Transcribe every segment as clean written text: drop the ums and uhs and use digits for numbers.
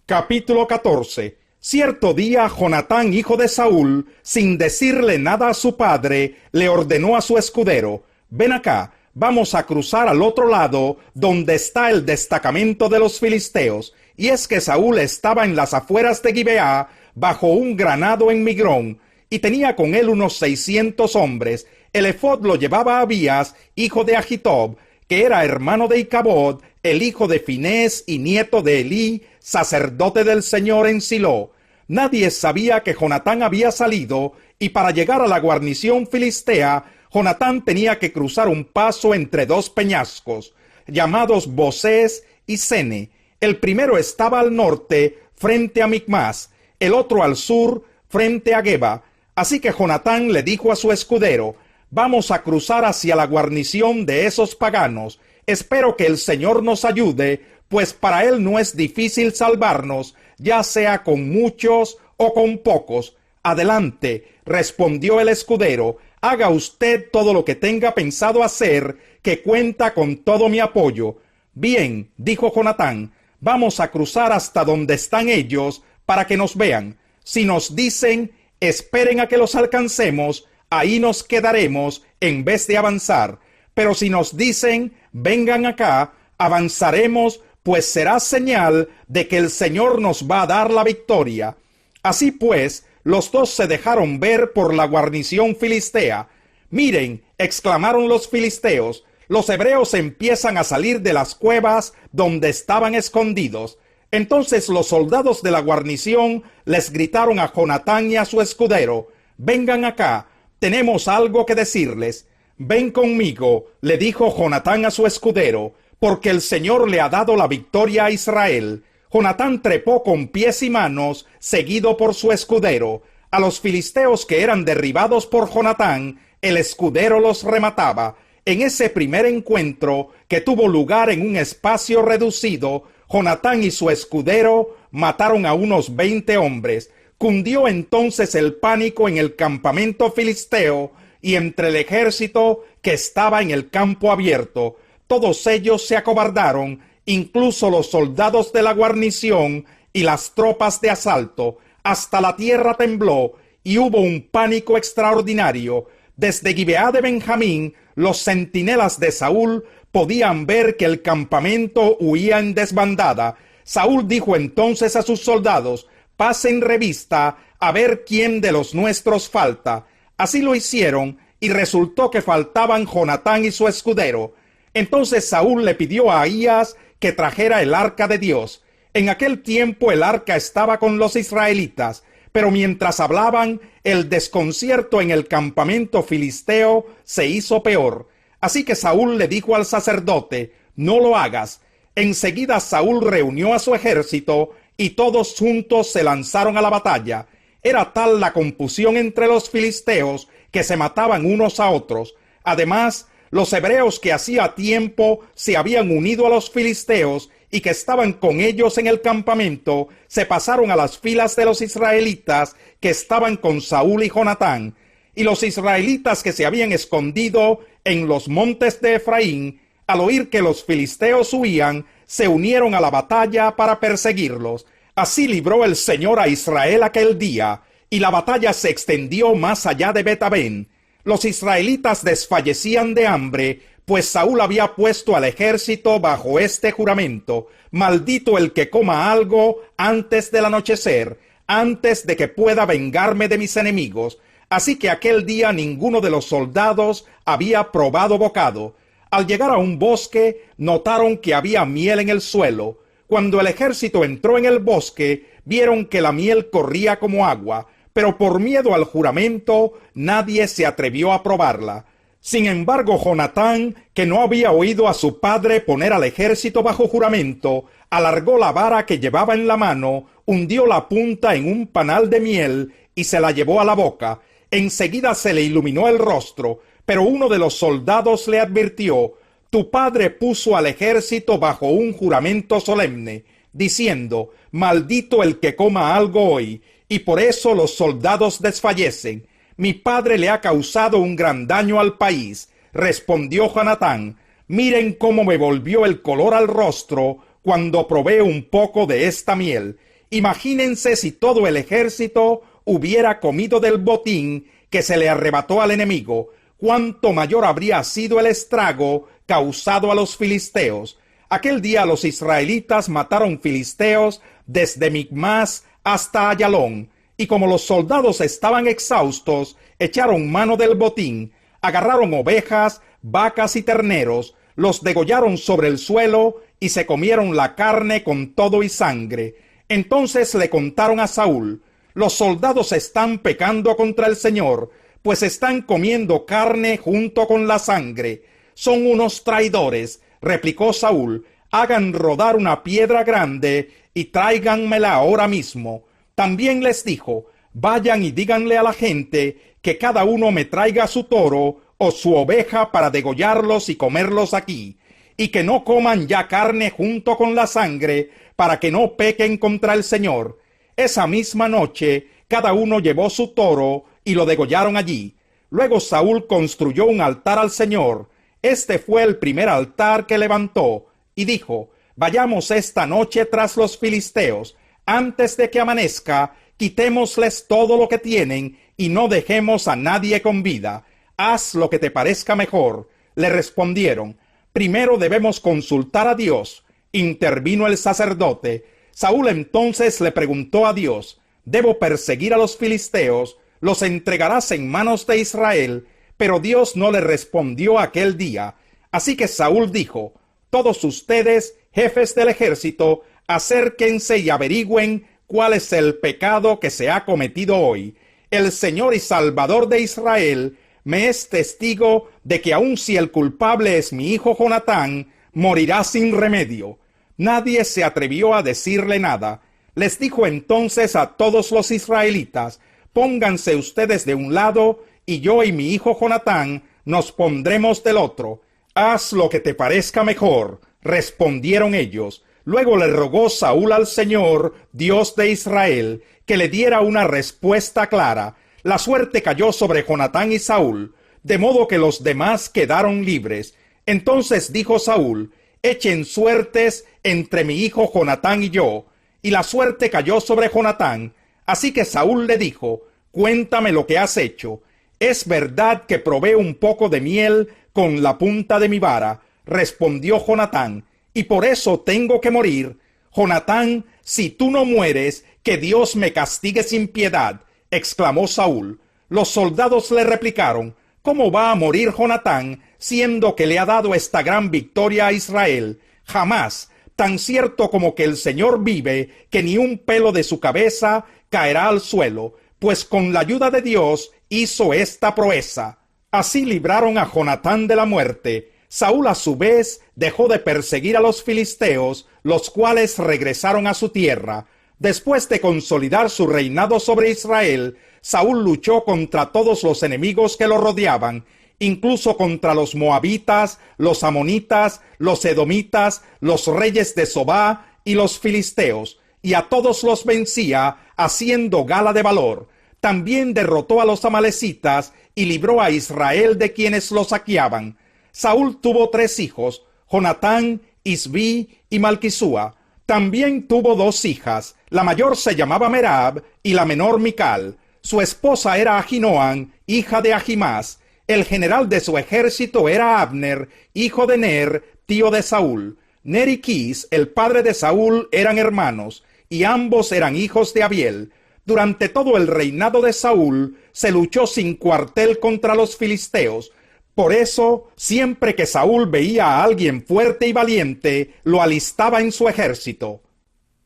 Capítulo 14. Cierto día Jonatán, hijo de Saúl, sin decirle nada a su padre, le ordenó a su escudero: ven acá, vamos a cruzar al otro lado, donde está el destacamento de los filisteos. Y es que Saúl estaba en las afueras de Gibeá, bajo un granado en Migrón, y tenía con él unos 600 hombres. El ephod lo llevaba Abías, hijo de Ahitob, que era hermano de Icabod, el hijo de Finés y nieto de Elí, sacerdote del Señor en Silo. Nadie sabía que Jonatán había salido, y para llegar a la guarnición filistea, Jonatán tenía que cruzar un paso entre dos peñascos, llamados Bosés y Sene. El primero estaba al norte, frente a Micmas, el otro al sur, frente a Geba. Así que Jonatán le dijo a su escudero: vamos a cruzar hacia la guarnición de esos paganos. Espero que el Señor nos ayude, pues para él no es difícil salvarnos, ya sea con muchos o con pocos. Adelante, respondió el escudero, haga usted todo lo que tenga pensado hacer, que cuenta con todo mi apoyo. Bien, dijo Jonatán, vamos a cruzar hasta donde están ellos, para que nos vean. Si nos dicen: esperen a que los alcancemos, ahí nos quedaremos en vez de avanzar. Pero si nos dicen: vengan acá, avanzaremos, pues será señal de que el Señor nos va a dar la victoria. Así pues, los dos se dejaron ver por la guarnición filistea. Miren, exclamaron los filisteos, los hebreos empiezan a salir de las cuevas donde estaban escondidos. Entonces los soldados de la guarnición les gritaron a Jonatán y a su escudero: vengan acá, tenemos algo que decirles. Ven conmigo, le dijo Jonatán a su escudero, porque el Señor le ha dado la victoria a Israel. Jonatán trepó con pies y manos, seguido por su escudero. A los filisteos que eran derribados por Jonatán, el escudero los remataba. En ese primer encuentro, que tuvo lugar en un espacio reducido, Jonatán y su escudero mataron a unos 20 hombres. Cundió entonces el pánico en el campamento filisteo y entre el ejército que estaba en el campo abierto. Todos ellos se acobardaron, incluso los soldados de la guarnición y las tropas de asalto. Hasta la tierra tembló y hubo un pánico extraordinario. Desde Gibeá de Benjamín, los centinelas de Saúl podían ver que el campamento huía en desbandada. Saúl dijo entonces a sus soldados: pasen revista a ver quién de los nuestros falta. Así lo hicieron, y resultó que faltaban Jonatán y su escudero. Entonces Saúl le pidió a Ahías que trajera el arca de Dios. En aquel tiempo el arca estaba con los israelitas, pero mientras hablaban, el desconcierto en el campamento filisteo se hizo peor. Así que Saúl le dijo al sacerdote: no lo hagas. Enseguida Saúl reunió a su ejército, y todos juntos se lanzaron a la batalla. Era tal la confusión entre los filisteos que se mataban unos a otros. Además, los hebreos que hacía tiempo se habían unido a los filisteos y que estaban con ellos en el campamento, se pasaron a las filas de los israelitas que estaban con Saúl y Jonatán. Y los israelitas que se habían escondido en los montes de Efraín, al oír que los filisteos huían, se unieron a la batalla para perseguirlos. Así libró el Señor a Israel aquel día, y la batalla se extendió más allá de Bet-Aven. Los israelitas desfallecían de hambre, pues Saúl había puesto al ejército bajo este juramento: maldito el que coma algo antes del anochecer, antes de que pueda vengarme de mis enemigos. Así que aquel día ninguno de los soldados había probado bocado. Al llegar a un bosque, notaron que había miel en el suelo. Cuando el ejército entró en el bosque, vieron que la miel corría como agua, pero por miedo al juramento, nadie se atrevió a probarla. Sin embargo, Jonatán, que no había oído a su padre poner al ejército bajo juramento, alargó la vara que llevaba en la mano, hundió la punta en un panal de miel y se la llevó a la boca. Enseguida se le iluminó el rostro, pero uno de los soldados le advirtió: tu padre puso al ejército bajo un juramento solemne, diciendo: maldito el que coma algo hoy, y por eso los soldados desfallecen. Mi padre le ha causado un gran daño al país. Respondió Jonatán: miren cómo me volvió el color al rostro cuando probé un poco de esta miel. Imagínense si todo el ejército hubiera comido del botín que se le arrebató al enemigo, cuánto mayor habría sido el estrago causado a los filisteos. Aquel día los israelitas mataron filisteos desde Micmas hasta Ayalón, y como los soldados estaban exhaustos, echaron mano del botín, agarraron ovejas, vacas y terneros, los degollaron sobre el suelo y se comieron la carne con todo y sangre. Entonces le contaron a Saúl: los soldados están pecando contra el Señor, pues están comiendo carne junto con la sangre. Son unos traidores, replicó Saúl. Hagan rodar una piedra grande y tráiganmela ahora mismo. También les dijo: vayan y díganle a la gente que cada uno me traiga su toro o su oveja para degollarlos y comerlos aquí, y que no coman ya carne junto con la sangre, para que no pequen contra el Señor. Esa misma noche cada uno llevó su toro y lo degollaron allí. Luego Saúl construyó un altar al Señor. Este fue el primer altar que levantó, y dijo: vayamos esta noche tras los filisteos. Antes de que amanezca, quitémosles todo lo que tienen y no dejemos a nadie con vida. Haz lo que te parezca mejor. Le respondieron: primero debemos consultar a Dios. Intervino el sacerdote. Saúl entonces le preguntó a Dios: ¿debo perseguir a los filisteos? ¿Los entregarás en manos de Israel? Pero Dios no le respondió aquel día. Así que Saúl dijo: todos ustedes, jefes del ejército, acérquense y averigüen cuál es el pecado que se ha cometido hoy. El Señor y Salvador de Israel me es testigo de que aun si el culpable es mi hijo Jonatán, morirá sin remedio. Nadie se atrevió a decirle nada. Les dijo entonces a todos los israelitas: pónganse ustedes de un lado, y yo y mi hijo Jonatán nos pondremos del otro. Haz lo que te parezca mejor, respondieron ellos. Luego le rogó Saúl al Señor, Dios de Israel, que le diera una respuesta clara. La suerte cayó sobre Jonatán y Saúl, de modo que los demás quedaron libres. Entonces dijo Saúl: echen suertes entre mi hijo Jonatán y yo. Y la suerte cayó sobre Jonatán. Así que Saúl le dijo: cuéntame lo que has hecho. ¿Es verdad que probé un poco de miel con la punta de mi vara? Respondió Jonatán: y por eso tengo que morir. Jonatán, si tú no mueres, que Dios me castigue sin piedad, exclamó Saúl. Los soldados le replicaron: ¿cómo va a morir Jonatán, siendo que le ha dado esta gran victoria a Israel? Jamás, tan cierto como que el Señor vive, que ni un pelo de su cabeza caerá al suelo, pues con la ayuda de Dios hizo esta proeza. Así libraron a Jonatán de la muerte. Saúl a su vez dejó de perseguir a los filisteos, los cuales regresaron a su tierra. Después de consolidar su reinado sobre Israel, Saúl luchó contra todos los enemigos que lo rodeaban, incluso contra los moabitas, los amonitas, los edomitas, los reyes de Sobá y los filisteos, y a todos los vencía haciendo gala de valor. También derrotó a los amalecitas y libró a Israel de quienes lo saqueaban. Saúl tuvo 3 hijos, Jonatán, Isbí y Malquisúa. También tuvo 2 hijas. La mayor se llamaba Merab y la menor Mical. Su esposa era Ahinoam, hija de Ahimás. El general de su ejército era Abner, hijo de Ner, tío de Saúl. Ner y Quis, el padre de Saúl, eran hermanos, y ambos eran hijos de Abiel. Durante todo el reinado de Saúl se luchó sin cuartel contra los filisteos. Por eso, siempre que Saúl veía a alguien fuerte y valiente, lo alistaba en su ejército.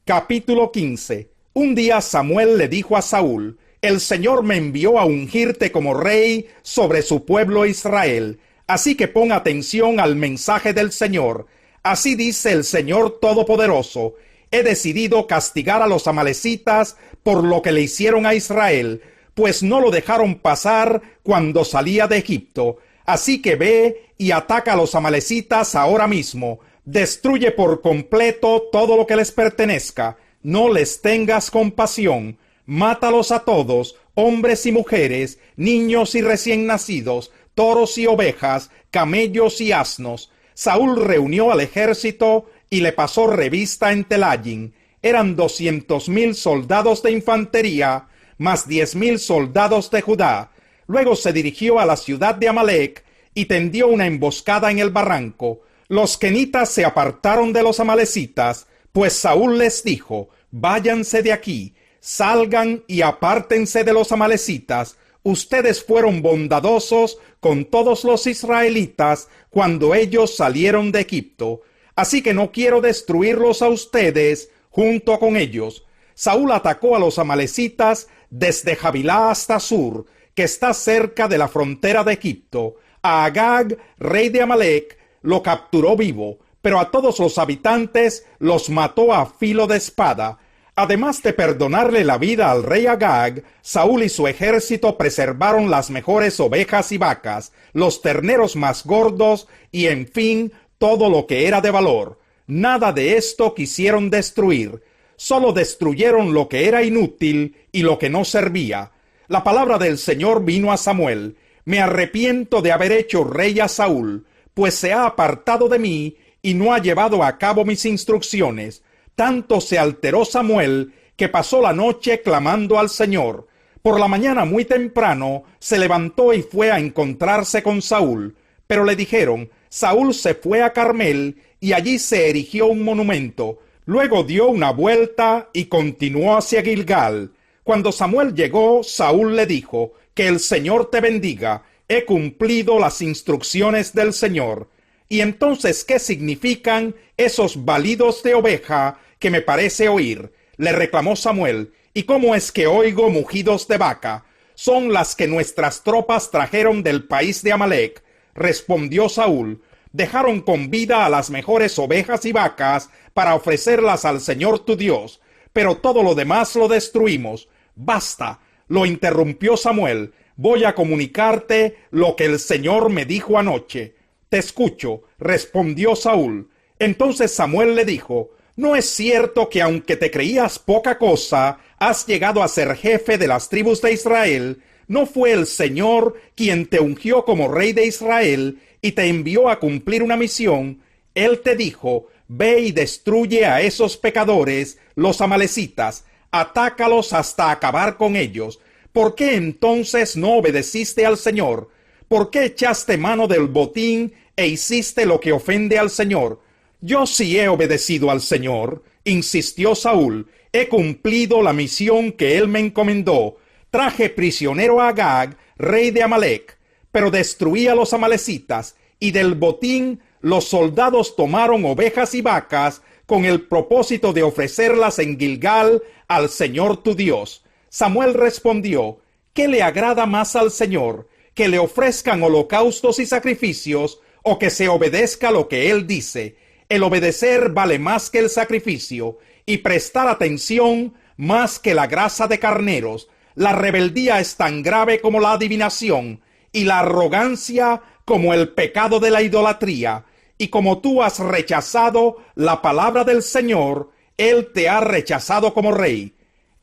Capítulo 15. Un día Samuel le dijo a Saúl: el Señor me envió a ungirte como rey sobre su pueblo Israel. Así que pon atención al mensaje del Señor. Así dice el Señor Todopoderoso: he decidido castigar a los amalecitas por lo que le hicieron a Israel, pues no lo dejaron pasar cuando salía de Egipto. Así que ve y ataca a los amalecitas ahora mismo. Destruye por completo todo lo que les pertenezca. No les tengas compasión. Mátalos a todos, hombres y mujeres, niños y recién nacidos, toros y ovejas, camellos y asnos. Saúl reunió al ejército y le pasó revista en Telayin. eran 200,000 soldados de infantería, más 10,000 soldados de Judá. Luego se dirigió a la ciudad de Amalec y tendió una emboscada en el barranco. Los kenitas se apartaron de los amalecitas, pues Saúl les dijo: váyanse de aquí, salgan y apártense de los amalecitas. Ustedes fueron bondadosos con todos los israelitas cuando ellos salieron de Egipto, así que no quiero destruirlos a ustedes junto con ellos. Saúl atacó a los amalecitas desde Javilá hasta Sur, que está cerca de la frontera de Egipto. A Agag, rey de Amalec, lo capturó vivo, pero a todos los habitantes los mató a filo de espada. Además de perdonarle la vida al rey Agag, Saúl y su ejército preservaron las mejores ovejas y vacas, los terneros más gordos y, en fin, todo lo que era de valor. Nada de esto quisieron destruir, solo destruyeron lo que era inútil y lo que no servía. La palabra del Señor vino a Samuel: me arrepiento de haber hecho rey a Saúl, pues se ha apartado de mí y no ha llevado a cabo mis instrucciones. Tanto se alteró Samuel que pasó la noche clamando al Señor. Por la mañana muy temprano se levantó y fue a encontrarse con Saúl. Pero le dijeron: Saúl se fue a Carmel y allí se erigió un monumento. Luego dio una vuelta y continuó hacia Gilgal. Cuando Samuel llegó, Saúl le dijo: que el Señor te bendiga. He cumplido las instrucciones del Señor. Y entonces, ¿qué significan esos balidos de oveja que me parece oír? Le reclamó Samuel. ¿Y cómo es que oigo mugidos de vaca? Son las que nuestras tropas trajeron del país de Amalec. Respondió Saúl: dejaron con vida a las mejores ovejas y vacas para ofrecerlas al Señor tu Dios, pero todo lo demás lo destruimos. Basta, lo interrumpió Samuel. Voy a comunicarte lo que el Señor me dijo anoche. Te escucho, respondió Saúl. Entonces Samuel le dijo: ¿no es cierto que aunque te creías poca cosa, has llegado a ser jefe de las tribus de Israel? ¿No fue el Señor quien te ungió como rey de Israel y te envió a cumplir una misión? Él te dijo: ve y destruye a esos pecadores, los amalecitas, atácalos hasta acabar con ellos. ¿Por qué entonces no obedeciste al Señor? ¿Por qué echaste mano del botín e hiciste lo que ofende al Señor? Yo sí he obedecido al Señor, insistió Saúl. He cumplido la misión que él me encomendó. Traje prisionero a Agag, rey de Amalec, pero destruí a los amalecitas, y del botín los soldados tomaron ovejas y vacas con el propósito de ofrecerlas en Gilgal al Señor tu Dios. Samuel respondió: ¿qué le agrada más al Señor? ¿que le ofrezcan holocaustos y sacrificios, o que se obedezca lo que él dice? El obedecer vale más que el sacrificio, y prestar atención más que la grasa de carneros. La rebeldía es tan grave como la adivinación, y la arrogancia como el pecado de la idolatría. Y como tú has rechazado la palabra del Señor, él te ha rechazado como rey.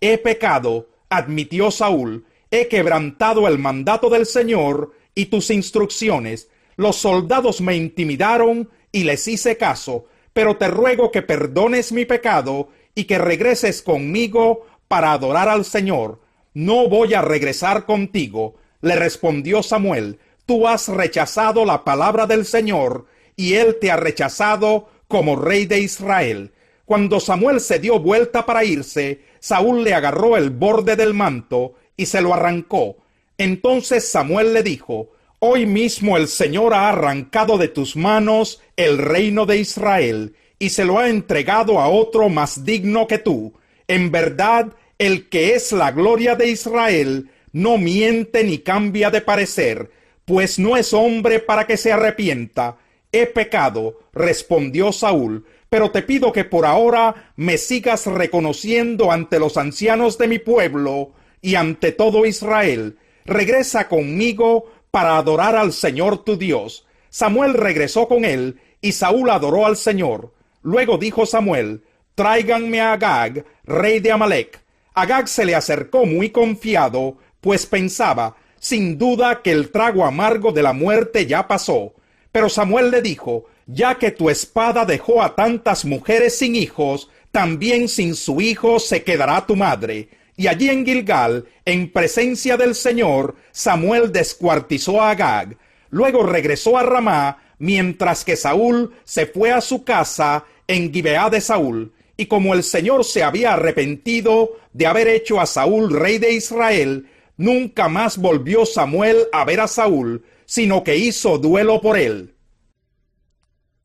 He pecado, admitió Saúl, he quebrantado el mandato del Señor y tus instrucciones. Los soldados me intimidaron y les hice caso, pero te ruego que perdones mi pecado y que regreses conmigo para adorar al Señor. No voy a regresar contigo, le respondió Samuel. Tú has rechazado la palabra del Señor, y él te ha rechazado como rey de Israel. Cuando Samuel se dio vuelta para irse, Saúl le agarró el borde del manto y se lo arrancó. Entonces Samuel le dijo: hoy mismo el Señor ha arrancado de tus manos el reino de Israel, y se lo ha entregado a otro más digno que tú. En verdad, el que es la gloria de Israel no miente ni cambia de parecer, pues no es hombre para que se arrepienta. He pecado, respondió Saúl, pero te pido que por ahora me sigas reconociendo ante los ancianos de mi pueblo y ante todo Israel. Regresa conmigo para adorar al Señor tu Dios. Samuel regresó con él, y Saúl adoró al Señor. Luego dijo Samuel: tráiganme a Agag, rey de Amalec. Agag se le acercó muy confiado, pues pensaba: sin duda que el trago amargo de la muerte ya pasó. Pero Samuel le dijo: ya que tu espada dejó a tantas mujeres sin hijos, también sin su hijo se quedará tu madre. Y allí en Gilgal, en presencia del Señor, Samuel descuartizó a Agag. Luego regresó a Ramá, mientras que Saúl se fue a su casa en Gibeá de Saúl. Y como el Señor se había arrepentido de haber hecho a Saúl rey de Israel, nunca más volvió Samuel a ver a Saúl, sino que hizo duelo por él.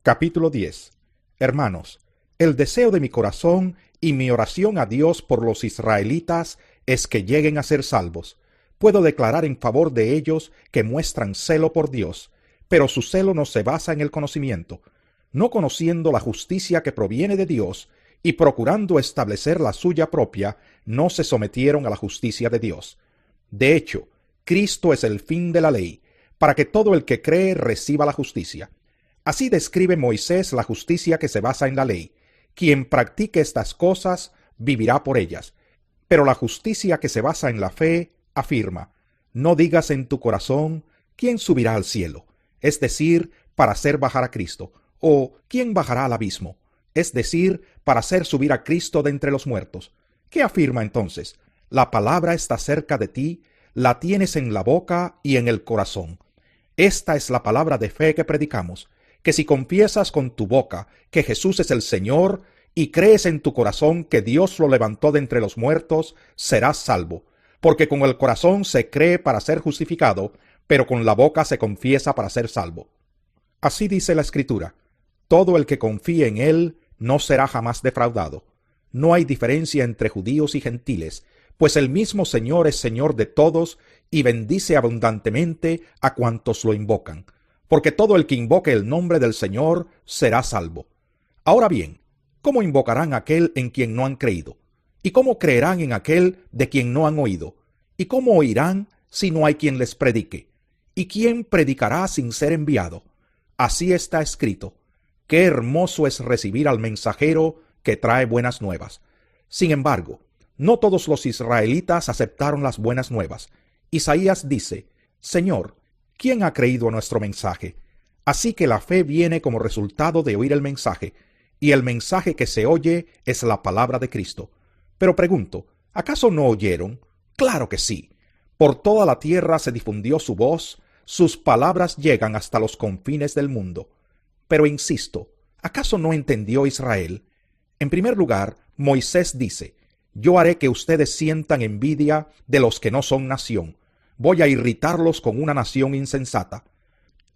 Capítulo 10. Hermanos, el deseo de mi corazón y mi oración a Dios por los israelitas es que lleguen a ser salvos. Puedo declarar en favor de ellos que muestran celo por Dios, pero su celo no se basa en el conocimiento. No conociendo la justicia que proviene de Dios y procurando establecer la suya propia, no se sometieron a la justicia de Dios. De hecho, Cristo es el fin de la ley, para que todo el que cree reciba la justicia. Así describe Moisés la justicia que se basa en la ley. Quien practique estas cosas vivirá por ellas. Pero la justicia que se basa en la fe afirma: no digas en tu corazón, ¿quién subirá al cielo? Es decir, para hacer bajar a Cristo. O ¿quién bajará al abismo? Es decir, para hacer subir a Cristo de entre los muertos. ¿Qué afirma entonces? La palabra está cerca de ti, la tienes en la boca y en el corazón. Esta es la palabra de fe que predicamos, que si confiesas con tu boca que Jesús es el Señor y crees en tu corazón que Dios lo levantó de entre los muertos, serás salvo. Porque con el corazón se cree para ser justificado, pero con la boca se confiesa para ser salvo. Así dice la Escritura: todo el que confíe en Él no será jamás defraudado. No hay diferencia entre judíos y gentiles, pues el mismo Señor es Señor de todos y bendice abundantemente a cuantos lo invocan. Porque todo el que invoque el nombre del Señor será salvo. Ahora bien, ¿cómo invocarán a aquel en quien no han creído? ¿Y cómo creerán en aquel de quien no han oído? ¿Y cómo oirán si no hay quien les predique? ¿Y quién predicará sin ser enviado? Así está escrito: qué hermoso es recibir al mensajero que trae buenas nuevas. Sin embargo, no todos los israelitas aceptaron las buenas nuevas. Isaías dice: Señor, ¿quién ha creído a nuestro mensaje? Así que la fe viene como resultado de oír el mensaje, y el mensaje que se oye es la palabra de Cristo. Pero pregunto, ¿acaso no oyeron? Claro que sí. Por toda la tierra se difundió su voz, sus palabras llegan hasta los confines del mundo. Pero insisto, ¿acaso no entendió Israel? En primer lugar, Moisés dice: yo haré que ustedes sientan envidia de los que no son nación. Voy a irritarlos con una nación insensata.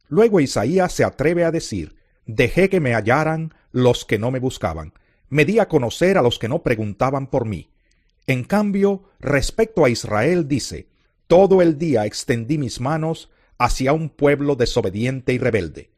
Luego Isaías se atreve a decir: dejé que me hallaran los que no me buscaban. Me di a conocer a los que no preguntaban por mí. En cambio, respecto a Israel dice: todo el día extendí mis manos hacia un pueblo desobediente y rebelde.